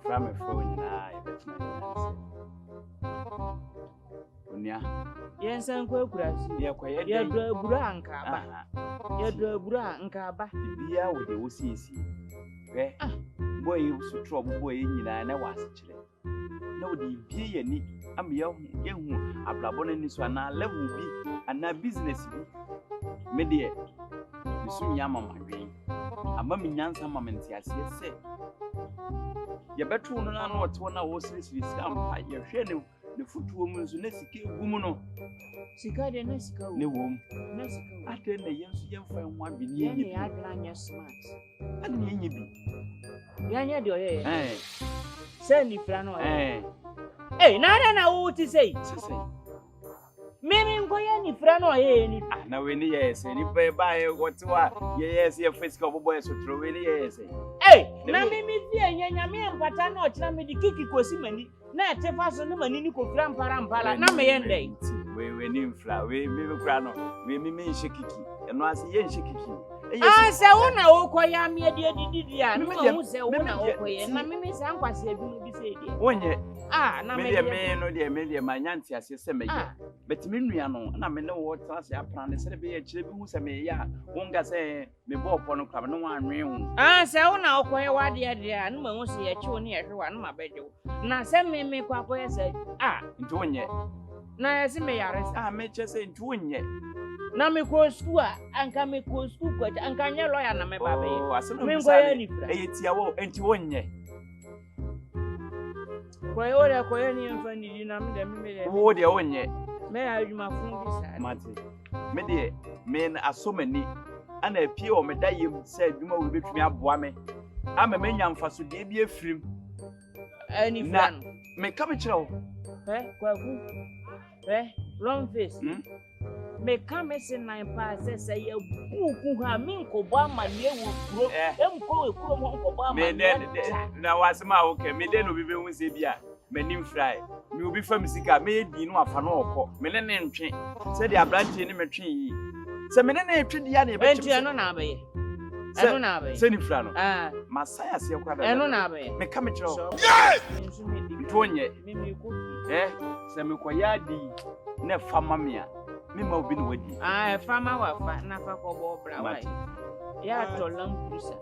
From a phone, I bet Unia, yes, and Quackras, you are quiet, you're Branca, you're Branca, Bia with the OCC. Boy, you so trouble boy in and I was actually. No, the be any, I'm young, a blabon in this one, now level be, and now business be. Media, you soon yamma my dream. A mummy Nansa Mamma, yes, say. You better know what one I was listening to scam by your shadow, the foot woman's necessity woman. Cigar de Nesico, No womb. Nesico. I tell the young friend one be Near the Adlania smart. And you be. Yanya do Eh, send the flannel. eh, Hey, now I know what to say. say. Maybe go any flannel, any. Now, when yes, and if I buy what's what, yes, your face cover boys will throw any yes. Hey, now me and Patano, Chami, the Kiki Cosimani, not a person, no money could ramparampala, no me end day. We name flower, we grano, we mean shaky, and was yen shaky. I say, one hour, Koya, me, dear, no, say, one hour, and my miss Uncle said, be said. When ye, now maybe a man or dear, maybe my auntie as you say, but Miniano, and I may know what else I plan to be a chip who say, ya, won't say, me bought one of no one real. I say, oh, now, Koya, what dear, and won't see a chew near one, my bed. Now, send me, make Papa say, doing yet. Now, I see me, I may just say, doing yet. Now, me go school, and can make school, and can your lawyer, and my baby. Oh, I said, it's your and you won yet. Why, all the Korean funny, you know, what they own yet. May I do my phone, Marty? Media, men are so many, and a pure medallion said, you will be me up, woman. I'm a man young for so give you a free. Any man may come a child. Long face. May come as in 9 passes, say, who have me, Obama, near will grow, Obama. Now, as my okay, me then will be with Zibia, men fry. You will be from Sika, made you know, Fanoko, Melanin tree. Said they are branching in a tree. So, Melanie tree, the other, but you are not abbey. I don't have Send him, Flano. Messiah, see, I don't have it. May come a child. Yes! Eh, Samuquayadi, ne famamia. Mimo been with you. I found my wife, Nafa for Bobra. Yeah, to long cruiser.